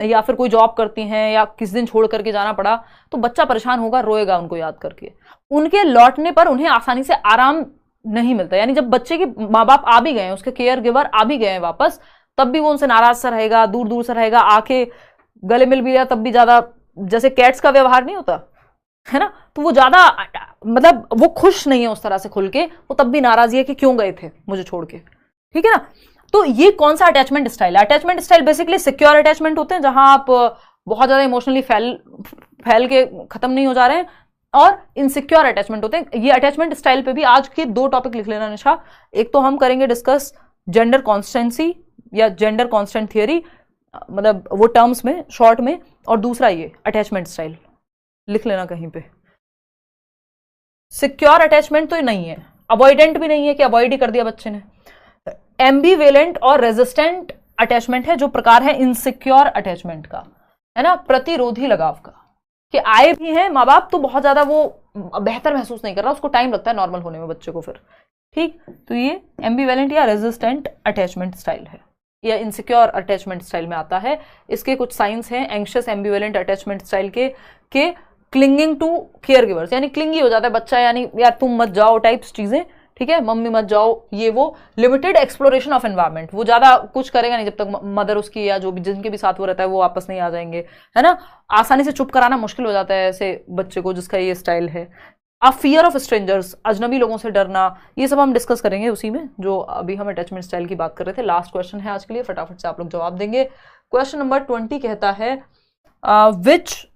या फिर कोई जॉब करती हैं या किस दिन छोड़ करके जाना पड़ा, तो बच्चा परेशान होगा, रोएगा उनको याद करके। उनके लौटने पर उन्हें आसानी से आराम नहीं मिलता, यानी जब बच्चे के माँ बाप आ भी गए हैं, उसके केयर गिवर आ भी गए हैं वापस, तब भी वो उनसे नाराज सा रहेगा, दूर दूर से रहेगा, आके गले मिल भी लिया तब भी ज्यादा, जैसे कैट्स का व्यवहार नहीं होता है ना, तो वो ज्यादा मतलब वो खुश नहीं है उस तरह से खुल के, वो तब भी नाराज है कि क्यों गए थे मुझे छोड़ के, ठीक है ना। तो ये कौन सा अटैचमेंट स्टाइल है? Attachment style basically secure attachment होते हैं, जहां आप बहुत ज्यादा इमोशनली फैल के खत्म नहीं हो जा रहे हैं, और इनसिक्योर अटैचमेंट होते हैं। ये अटैचमेंट स्टाइल पे भी आज के 2 टॉपिक लिख लेना निशा। एक तो हम करेंगे डिस्कस जेंडर कॉन्स्टेंसी या जेंडर कॉन्स्टेंट थियरी, मतलब वो टर्म्स में शॉर्ट में, और दूसरा ये अटैचमेंट स्टाइल लिख लेना कहीं पे। सिक्योर अटैचमेंट तो नहीं है, अवॉइडेंट भी नहीं है कि अवॉइड ही कर दिया बच्चे ने। एम्बीवेलेंट और रेजिस्टेंट अटैचमेंट है जो प्रकार है इनसिक्योर अटैचमेंट का, है ना, प्रतिरोधी लगाव का, कि आए भी हैं माँ बाप तो बहुत ज्यादा वो बेहतर महसूस नहीं कर रहा, उसको टाइम लगता है नॉर्मल होने में बच्चे को फिर, ठीक। तो ये एम्बीवेलेंट या रेजिस्टेंट अटैचमेंट स्टाइल है, या इनसिक्योर अटैचमेंट स्टाइल में आता है। इसके कुछ साइंस हैं एंग्शियस एम्बीवेलेंट अटैचमेंट स्टाइल के क्लिंगिंग टू केयर गिवर्स, यानी क्लिंगी हो जाता है बच्चा, यानी यार तुम मत जाओ टाइप्स चीजें, ठीक है, मम्मी मत जाओ, ये वो। लिमिटेड एक्सप्लोरेशन ऑफ एनवायरनमेंट, वो ज्यादा कुछ करेगा नहीं जब तक मदर उसकी या जो भी जिनके भी साथ वो रहता है वो वापस नहीं आ जाएंगे, है ना। आसानी से चुप कराना मुश्किल हो जाता है ऐसे बच्चे को जिसका ये स्टाइल है। अब फियर ऑफ स्ट्रेंजर्स, अजनबी लोगों से डरना, ये सब हम डिस्कस करेंगे उसी में जो अभी हम अटैचमेंट स्टाइल की बात कर रहे थे। लास्ट क्वेश्चन है आज के लिए, फटाफट से आप लोग जवाब देंगे। क्वेश्चन नंबर 20 कहता है विच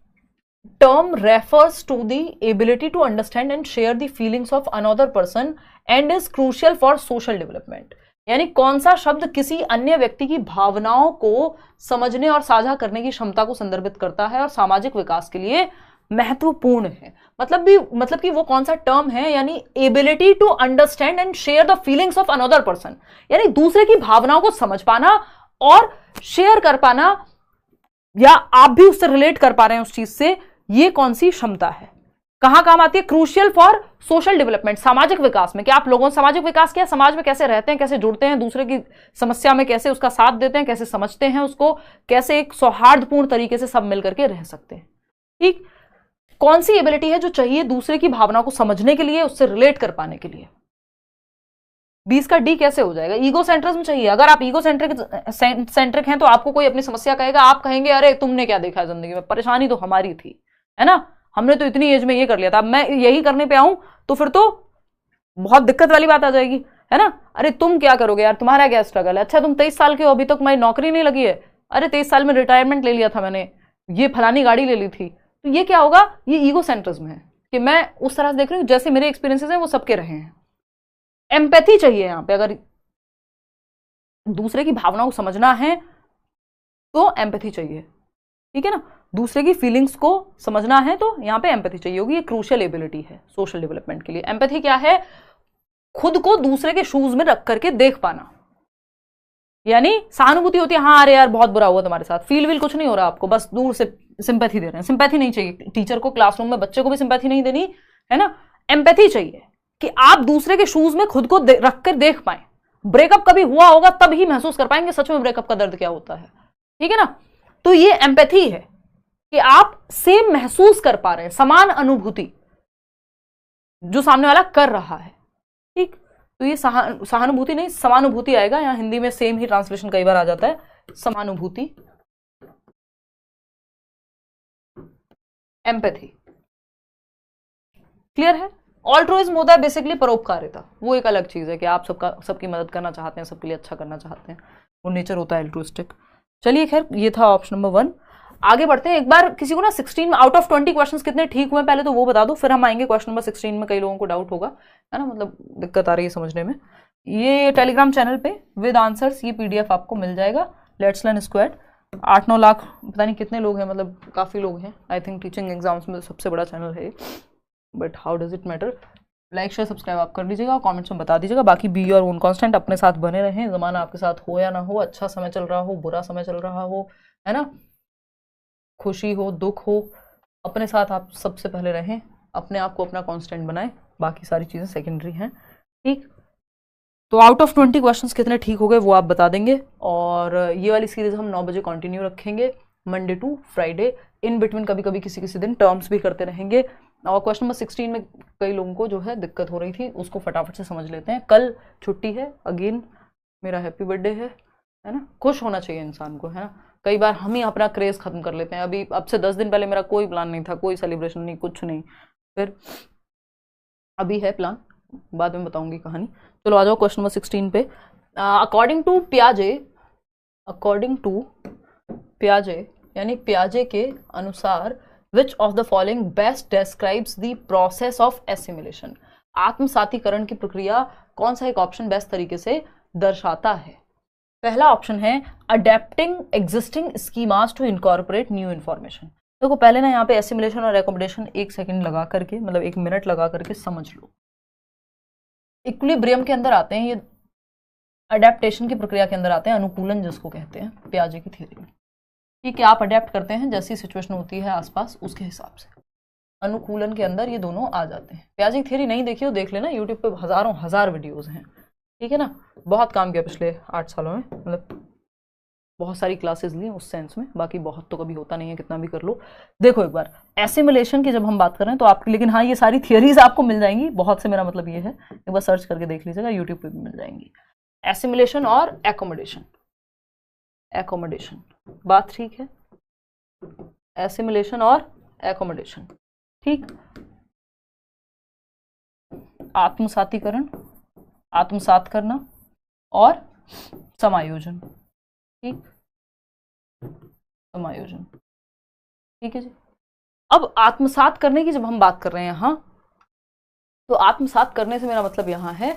term refers to the ability to understand and share the feelings of another person and is crucial for social development, यानी कौन सा शब्द किसी अन्य व्यक्ति की भावनाओं को समझने और साझा करने की क्षमता को संदर्भित करता है और सामाजिक विकास के लिए महत्वपूर्ण है। मतलब कि वो कौन सा टर्म है, यानी ability to understand and share the feelings of another person, यानी दूसरे की भावनाओं को समझ पाना और शेयर कर पाना, या आप भी उससे रिलेट कर पा रहे हैं उस चीज से, ये कौन सी क्षमता है, कहां काम आती है? क्रूशियल फॉर सोशल डेवलपमेंट, सामाजिक विकास में। क्या आप लोगों सामाजिक विकास क्या, समाज में कैसे रहते हैं, कैसे जुड़ते हैं, दूसरे की समस्या में कैसे उसका साथ देते हैं, कैसे समझते हैं उसको, कैसे एक सौहार्दपूर्ण तरीके से सब मिलकर के रह सकते हैं, ठीक। कौन सी एबिलिटी है जो चाहिए दूसरे की भावना को समझने के लिए, उससे रिलेट कर पाने के लिए? 20 का डी कैसे हो जाएगा? ईगो सेंट्रिज्म चाहिए। अगर आप ईगो सेंट्रिक हैं तो आपको कोई अपनी समस्या कहेगा, आप कहेंगे अरे तुमने क्या देखा जिंदगी में, परेशानी तो हमारी थी, है ना, हमने तो इतनी एज में ये कर लिया था, अब मैं यही करने पे आऊं तो फिर तो बहुत दिक्कत वाली बात आ जाएगी, है ना। अरे तुम क्या करोगे यार, तुम्हारा क्या स्ट्रगल है, अच्छा तुम 23 साल के हो, अभी तक तुम्हारी नौकरी नहीं लगी है, अरे 23 साल में रिटायरमेंट ले लिया था मैंने, ये फलानी गाड़ी ले ली थी। तो ये क्या होगा? ये ईगो सेंट्रिज्म है कि मैं उस तरह से देख रही हूं जैसे मेरे एक्सपीरियंसेस हैं वो सबके रहे हैं। एम्पैथी चाहिए यहां पे, अगर दूसरे की भावनाओं को समझना है तो एम्पैथी चाहिए, ठीक है ना। दूसरे की फीलिंग्स को समझना है तो यहां पे एम्पैथी चाहिए होगी। ये क्रूशियल एबिलिटी है सोशल डेवलपमेंट के लिए। एम्पैथी क्या है? खुद को दूसरे के शूज में रख करके देख पाना, यानी सहानुभूति होती है, हाँ अरे यार बहुत बुरा हुआ तुम्हारे साथ, फील विल कुछ नहीं हो रहा आपको, बस दूर से सिंपैथी दे रहे हैं। सिंपैथी नहीं चाहिए टीचर को, क्लासरूम में बच्चे को भी सिंपैथी नहीं देनी, है ना। एम्पैथी चाहिए कि आप दूसरे के शूज में खुद को रख कर देख पाए। ब्रेकअप कभी हुआ होगा तब ही महसूस कर पाएंगे सच में ब्रेकअप का दर्द क्या होता है, ठीक है ना। तो ये एम्पैथी है कि आप सेम महसूस कर पा रहे हैं, समान अनुभूति जो सामने वाला कर रहा है, ठीक। तो ये सहानुभूति नहीं समानुभूति आएगा, यहां हिंदी में सेम ही ट्रांसलेशन कई बार आ जाता है, समानुभूति, एम्पैथी। क्लियर है? ऑल्ट्रुइज्म होता है बेसिकली परोपकारिता, वो एक अलग चीज है कि आप सबकी मदद करना चाहते हैं, सबके लिए अच्छा करना चाहते हैं, वो नेचर होता है एल्ट्रुइस्टिक। चलिए खैर, ये था ऑप्शन नंबर 1। आगे बढ़ते हैं। एक बार किसी को ना 16 में आउट ऑफ 20 क्वेश्चंस कितने ठीक हुए पहले तो वो बता दो, फिर हम आएंगे क्वेश्चन नंबर 16 में। कई लोगों को डाउट होगा, है ना, मतलब दिक्कत आ रही है समझने में। ये टेलीग्राम चैनल पे विद आंसर्स ये PDF आपको मिल जाएगा। लेट्स लर्न स्क्वाड 8-9 लाख पता नहीं कितने लोग हैं, मतलब काफी लोग हैं। आई थिंक टीचिंग एग्जाम्स में सबसे बड़ा चैनल है, but how does it matter. Like share subscribe आप कर लीजिएगा, कमेंट्स में बता दीजिएगा। बाकी बी योर ओन कांस्टेंट, अपने साथ बने रहें, जमाना आपके साथ हो या ना हो, अच्छा समय चल रहा हो, बुरा समय चल रहा हो, है ना, खुशी हो दुख हो, अपने साथ आप सबसे पहले रहें, अपने आप को अपना कांस्टेंट बनाएं, बाकी सारी चीजें सेकेंडरी हैं, ठीक। तो आउट ऑफ 20 क्वेश्चंस कितने ठीक हो गए वो आप बता देंगे। और ये वाली सीरीज हम 9 बजे कंटिन्यू रखेंगे। Monday to Friday, in between कभी कभी किसी किसी दिन टर्म्स भी करते रहेंगे। और क्वेश्चन नंबर 16 में कई लोगों को जो है दिक्कत हो रही थी, उसको फटाफट से समझ लेते हैं। कल छुट्टी है, अगेन मेरा हैप्पी बर्थडे है ना। खुश होना चाहिए इंसान को, है ना। कई बार हम ही अपना क्रेज खत्म कर लेते हैं। अभी अब से 10 दिन पहले मेरा कोई प्लान नहीं था, कोई सेलिब्रेशन नहीं, कुछ नहीं, फिर अभी है प्लान, बाद में बताऊंगी कहानी। चलो आ जाओ क्वेश्चन नंबर 16 पे। अकॉर्डिंग टू पियाजे यानी पियाजे के अनुसार which of the following best describes the process of assimilation. आत्मसातीकरण की प्रक्रिया कौन सा एक ऑप्शन बेस्ट तरीके से दर्शाता है? पहला ऑप्शन है adapting existing schemas to incorporate new information. देखो पहले ना यहाँ पे एसिमिलेशन और एकोमोडेशन 1 सेकंड लगा करके, मतलब 1 मिनट लगा करके समझ लो। इक्विलिब्रियम के अंदर आते हैं ये, अडेप्टेशन की प्रक्रिया के अंदर आते हैं, अनुकूलन जिसको कहते हैं पियाजे की थ्योरी में। ठीक है, आप अडेप्ट करते हैं जैसी सिचुएशन होती है आसपास उसके हिसाब से। अनुकूलन के अंदर ये दोनों आ जाते हैं। पियाजे की थ्योरी नहीं देखी हो देख लेना, यूट्यूब पे हजारों हजार वीडियोज हैं, ठीक है ना। बहुत काम किया पिछले 8 सालों में, मतलब बहुत सारी क्लासेस ली उस सेंस में, बाकी बहुत तो कभी होता नहीं है, कितना भी कर लो। देखो एक बार एसिमिलेशन की जब हम बात कर रहे हैं तो आपकी, लेकिन हाँ ये सारी थियरीज आपको मिल जाएंगी, बहुत से मेरा मतलब ये है, एक बार सर्च करके देख लीजिएगा, यूट्यूब पे भी मिल जाएंगी। एसिमिलेशन और एकोमोडेशन, बात ठीक है, एसिमिलेशन और एकोमोडेशन, ठीक। आत्मसातीकरण, आत्मसात करना और समायोजन, ठीक, समायोजन, ठीक है जी। अब आत्मसात करने की जब हम बात कर रहे हैं यहां, तो आत्मसात करने से मेरा मतलब यहां है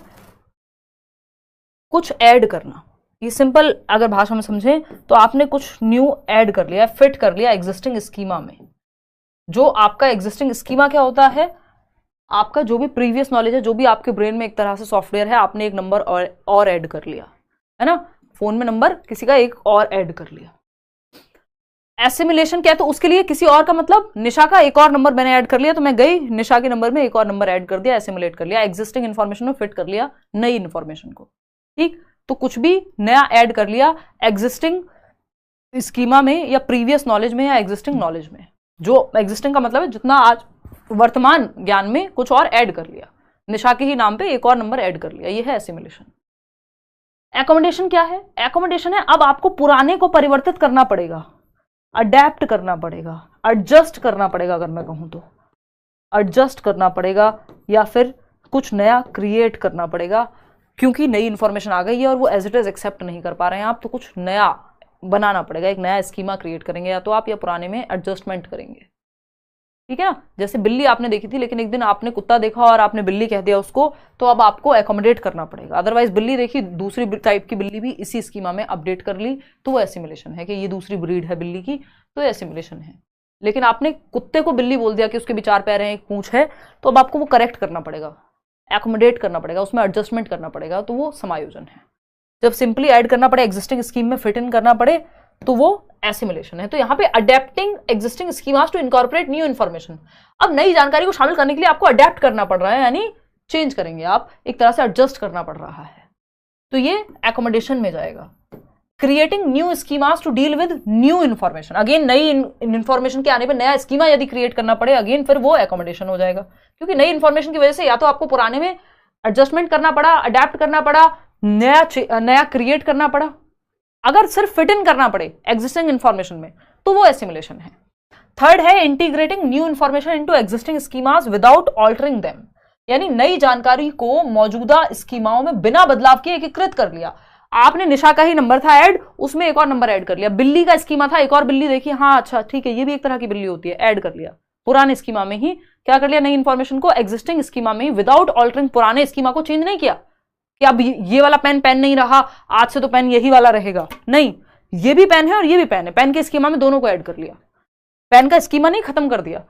कुछ ऐड करना। ये सिंपल अगर भाषा में समझें तो आपने कुछ न्यू ऐड कर लिया, फिट कर लिया एग्जिस्टिंग स्कीमा में। जो आपका एग्जिस्टिंग स्कीमा क्या होता है, आपका जो भी प्रीवियस नॉलेज है, जो भी आपके ब्रेन में एक तरह से सॉफ्टवेयर है, आपने एक नंबर और ऐड कर लिया, है ना। फोन में नंबर किसी का एक और ऐड कर लिया। एसिमिलेशन क्या है, तो उसके लिए किसी और का मतलब निशा का एक और नंबर मैंने ऐड कर लिया, तो मैं गई निशा के नंबर में एक और नंबर ऐड कर दिया, एसिमिलेट कर लिया, एग्जिस्टिंग इन्फॉर्मेशन में फिट कर लिया नई इन्फॉर्मेशन को, ठीक। तो कुछ भी नया ऐड कर लिया एग्जिस्टिंग स्कीमा में या प्रीवियस नॉलेज में या एग्जिस्टिंग नॉलेज में। जो एग्जिस्टिंग का मतलब है जितना आज वर्तमान ज्ञान में कुछ और ऐड कर लिया, निशा के ही नाम पे एक और नंबर ऐड कर लिया, ये है एसिमिलेशन। एकोमोडेशन क्या है, एकोमोडेशन है अब आपको पुराने को परिवर्तित करना पड़ेगा, अडेप्ट करना पड़ेगा, एडजस्ट करना पड़ेगा, अगर मैं कहूं तो एडजस्ट करना पड़ेगा, या फिर कुछ नया क्रिएट करना पड़ेगा, क्योंकि नई इंफॉर्मेशन आ गई है और वो एज इट इज एक्सेप्ट नहीं कर पा रहे हैं आप, तो कुछ नया बनाना पड़ेगा, एक नया स्कीमा क्रिएट करेंगे, या तो आप या पुराने में एडजस्टमेंट करेंगे, ठीक है ना। जैसे बिल्ली आपने देखी थी, लेकिन एक दिन आपने कुत्ता देखा और आपने बिल्ली कह दिया उसको, तो अब आपको एकोमोडेट करना पड़ेगा। अदरवाइज बिल्ली देखी, दूसरी टाइप की बिल्ली भी इसी स्कीमा में अपडेट कर ली, तो वो एसिमिलेशन है कि ये दूसरी ब्रीड है बिल्ली की, तो एसिमिलेशन है। लेकिन आपने कुत्ते को बिल्ली बोल दिया कि उसके भी 4 पैर हैं, एक पूंछ है, तो अब आपको वो करेक्ट करना पड़ेगा, एकोमोडेट करना पड़ेगा, उसमें एडजस्टमेंट करना पड़ेगा, तो वो समायोजन है। जब सिंपली ऐड करना पड़े, एग्जिस्टिंग स्कीम में फिट इन करना पड़े, तो वो एसिमिलेशन है। तो यहां पे adapting existing schemas to incorporate new information. अब नई जानकारी को शामिल करने के लिए आपको अडेप्ट करना पड़ रहा है, यानी चेंज करेंगे आप, एक तरह से एडजस्ट करना पड़ रहा है, तो ये एकोमोडेशन में जाएगा। Creating new schemas to deal with new information, again नई इन्फॉर्मेशन के आने पर नया स्कीमा यदि क्रिएट करना पड़े, अगेन फिर वो एकोमोडेशन हो जाएगा, क्योंकि नई इन्फॉर्मेशन की वजह से या तो आपको पुराने में एडजस्टमेंट करना पड़ा, अडेप्ट करना पड़ा, नया क्रिएट करना पड़ा। अगर सिर्फ फिट इन करना पड़े एग्जिस्टिंग इन्फॉर्मेशन में, तो वो एसिमिलेशन है। थर्ड है integrating new information into existing schemas without altering them, यानी नई जानकारी को मौजूदा स्कीमाओं में बिना बदलाव के एकीकृत कर लिया। आपने निशा का ही नंबर था ऐड, उसमें एक और नंबर ऐड कर लिया, बिल्ली का स्कीमा था, एक और बिल्ली देखी, हाँ अच्छा ठीक है ये भी एक तरह की बिल्ली होती है, ऐड कर लिया, पुराने स्कीमा में ही क्या कर लिया, नई इंफॉर्मेशन को एग्जिस्टिंग स्कीमा में ही विदाउट ऑल्टरिंग, पुराने स्कीमा को चेंज नहीं किया कि अब ये वाला पेन नहीं रहा, आज से तो पेन यही वाला रहेगा, नहीं, ये भी पेन है और ये भी पेन है, पेन के स्कीमा में दोनों को ऐड कर लिया, पेन का स्कीमा नहीं खत्म कर दिया।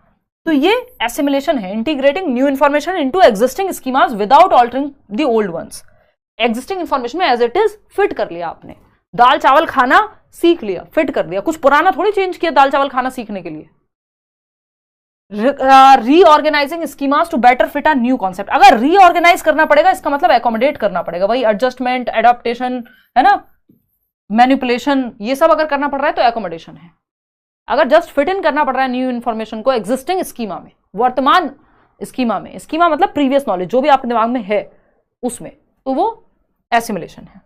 तो ये एसिमिलेशन है, integrating new information into existing schemas without altering the old ones. Existing information में एज इट इज फिट कर लिया आपने, दाल चावल खाना सीख लिया, फिट कर दिया, कुछ पुराना थोड़ी चेंज किया दाल चावल खाना सीखने के लिए। Reorganising schemas to better fit a new concept, अगर रीऑर्गेनाइज करना पड़ेगा इसका मतलब एकोमोडेट करना पड़ेगा, वही एडजस्टमेंट, एडॉप्टेशन है ना, मैनिपुलेशन, ये सब अगर करना पड़ रहा है तो एकोमोडेशन है। अगर जस्ट फिट इन करना पड़ रहा है न्यू इन्फॉर्मेशन को एग्जिस्टिंग स्कीमा में, वर्तमान स्कीमा में, स्कीमा मतलब प्रीवियस नॉलेज जो भी आपके दिमाग में है उसमें, तो वो एसिमिलेशन है।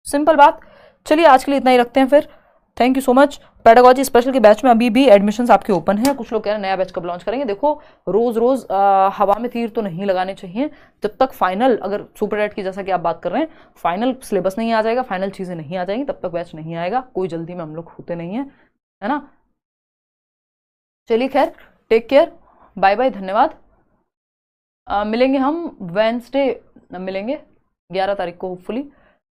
सिंपल बात। चलिए आज के लिए इतना ही रखते हैं फिर। Thank you so much. Pedagogy special के बैच में अभी भी एडमिशन्स आपके ओपन है। कुछ लोग कह रहे हैं नया बैच कब लॉन्च करेंगे। देखो रोज रोज हवा में तीर तो नहीं लगाने चाहिए। जब तक फाइनल, अगर सुपर एड की जैसा कि आप बात कर रहे हैं, फाइनल सिलेबस नहीं आ जाएगा, फाइनल चीजें नहीं आ जाएंगी, तब तक बैच नहीं आएगा। कोई जल्दी में हम लोग होते नहीं है ना। चलिए खैर, टेक केयर, बाय बाय, धन्यवाद। मिलेंगे हम वेंसडे, मिलेंगे 11 तारीख को होपफुली,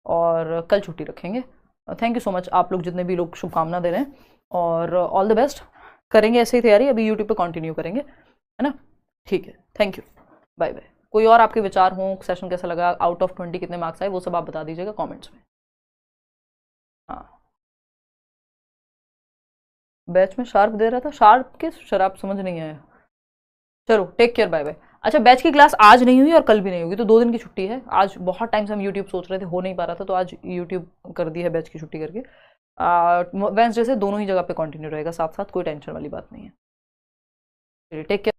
और कल छुट्टी रखेंगे। थैंक यू सो मच आप लोग जितने भी लोग शुभकामना दे रहे हैं, और ऑल द बेस्ट। करेंगे ऐसे ही तैयारी, अभी यूट्यूब पे कंटिन्यू करेंगे, है ना। ठीक है, थैंक यू, बाय बाय। कोई और आपके विचार हों, सेशन कैसा लगा, आउट ऑफ 20 कितने मार्क्स आए, वो सब आप बता दीजिएगा कमेंट्स में। हाँ, बैच में शार्प दे रहा था, शार्प के शराब समझ नहीं आया। चलो टेक केयर, बाय बाय। अच्छा, बैच की क्लास आज नहीं हुई और कल भी नहीं होगी, तो 2 दिन की छुट्टी है। आज बहुत टाइम से हम यूट्यूब सोच रहे थे, हो नहीं पा रहा था, तो आज यूट्यूब कर दी है बैच की छुट्टी करके। वेंसडे से दोनों ही जगह पे कंटिन्यू रहेगा साथ साथ, कोई टेंशन वाली बात नहीं है। चलिए टेक केयर।